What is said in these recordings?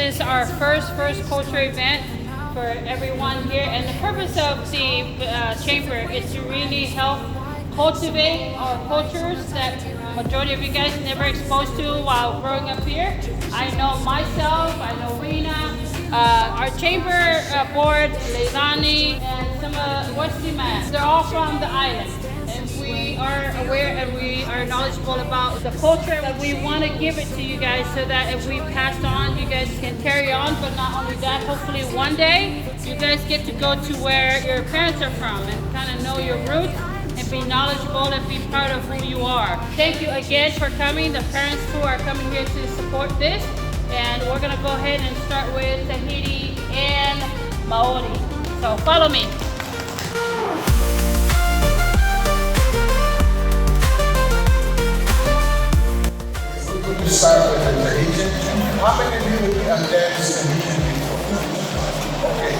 This is our first culture event for everyone here, and the purpose of the chamber is to really help cultivate our cultures that majority of you guys never exposed to while growing up here. I know myself, I know Rena, our chamber board, Leilani, and some Westima. They're all from the island. And we are aware and we are knowledgeable about the culture, but we want to give it to you guys so that if we pass on, you guys can carry on. But not only that, hopefully one day you guys get to go to where your parents are from and kind of know your roots and be knowledgeable and be proud of who you are. Thank you again for coming, the parents who are coming here to support this. And we're going to go ahead and start with Tahiti and Maori. So follow me. To start with the Tahitian. How many of you have danced Tahitian before? Okay.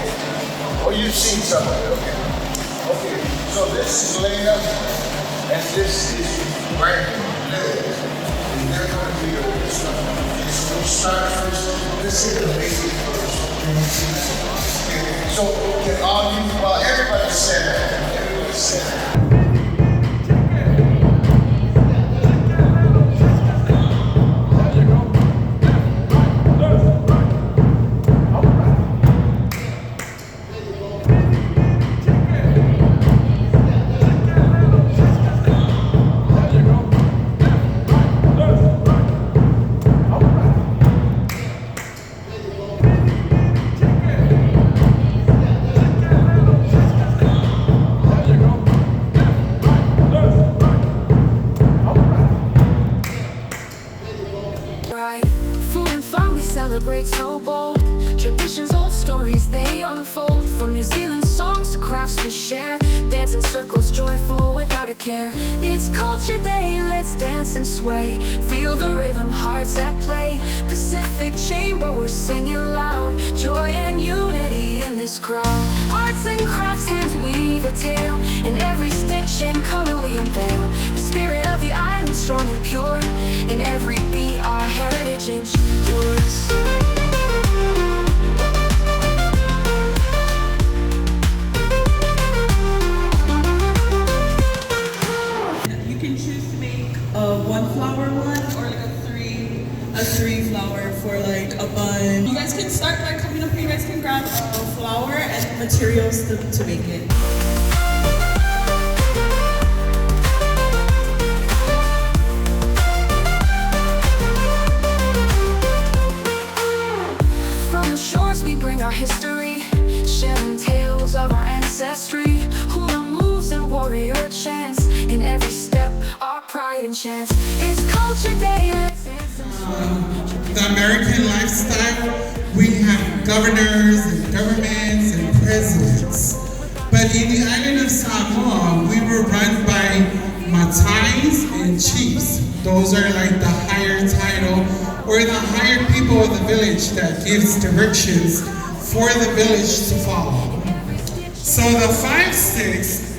Oh, you've seen some of it, okay. Okay, so this is Lena, and this is Brandon, Liz, and they're going to be your instructor. Okay, so we'll start first. This is the basic first. Okay, so can all you, well, everybody stand up. Everybody stand up. Celebrate so bold. Traditions, old stories, they unfold. From New Zealand songs to crafts we share. Dance in circles, joyful without a care. It's culture day, let's dance and sway. Feel the rhythm, hearts at play. Pacific Chamber, we're singing loud. Joy and unity in this crowd. Arts and crafts, hands weave a tale. In every stitch and color we unveil. The spirit of the island, strong and pure. In every beat, our heritage endures. You can choose to make a one flower one or like a three flower for like a bun. You guys can start by coming up here. You guys can grab a flower and materials to make it. Our history, sharing tales of our ancestry, hula moves and warrior chants. In every step, our pride and chance. It's culture day. The American lifestyle, we have governors and governments and presidents. But in the island of Samoa, we were run by matais and chiefs. Those are like the higher title or the higher people of the village that gives directions for the village to follow. So the 5 sticks,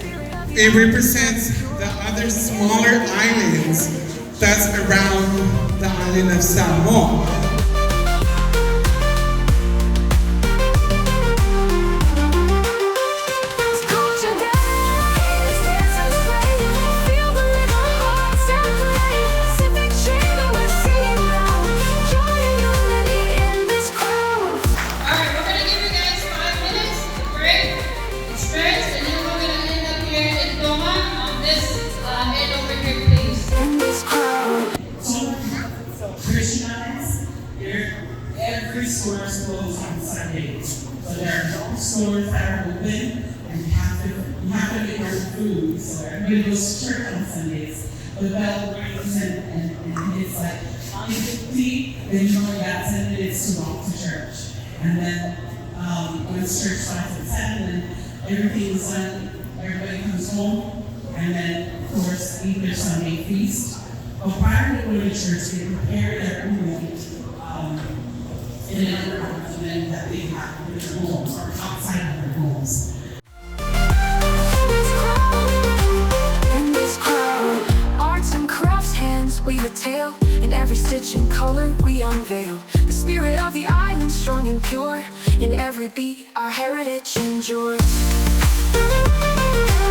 it represents the other smaller islands that's around the island of Samoa. Every store is closed on Sundays, so there are no stores that are open, and you have to make your food. So everybody goes to church on Sundays. The bell rings and it's like 9:50, then you only got 10 minutes to walk to church. And then once church starts at 7, then everything's done. Everybody comes home, and then of course eat their Sunday feast. But prior to going to church, they prepare their room. In an environment that they have in their homes or outside of their homes. In this crowd, arts and crafts, hands weave a tale. In every stitch and color we unveil. The spirit of the island strong and pure. In every beat, our heritage endures.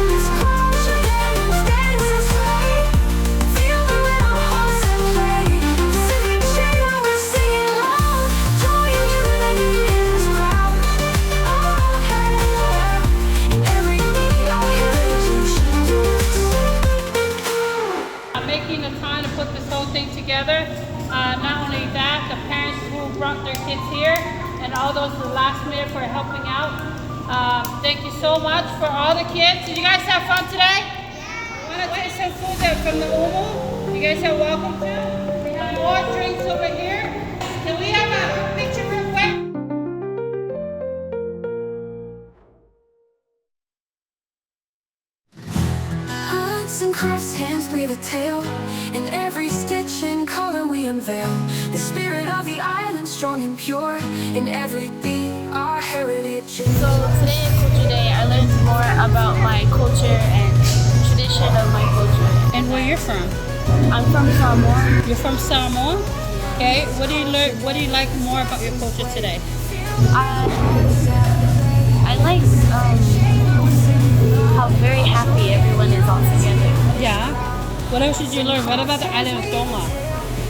This culture dances right. Feel the rhythm, pulse and play. Singing China, we're singing loud. Joy and unity in this crowd. Oh, hey, in every beat, our heritage endures. I'm making the time to put this whole thing together. Not only that, the parents who brought their kids here and all those the last minute for helping out. Thank you so much for all the kids. Did you guys have fun today? Yeah. Want to taste some food from the Umu? You guys are welcome to. We have more drinks over here. Can we have a picture real quick? Arts and crafts, hands breathe a tale. In every stitch and color we unveil the spirit of the island, strong and pure. In every beat, our heritage. So today at Culture Day, I learned more about my culture and tradition of my culture. And where you're from? I'm from Samoa. You're from Samoa? Okay. What do you learn? What do you like more about your culture today? I like how very happy everyone is all together. Yeah. What else did you learn? What about the island of Tonga?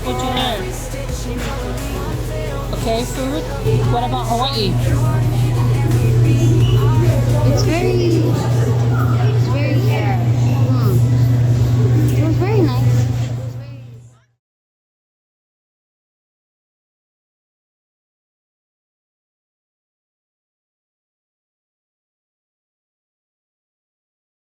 What did you learn? Okay, food. What about Hawaii? It's very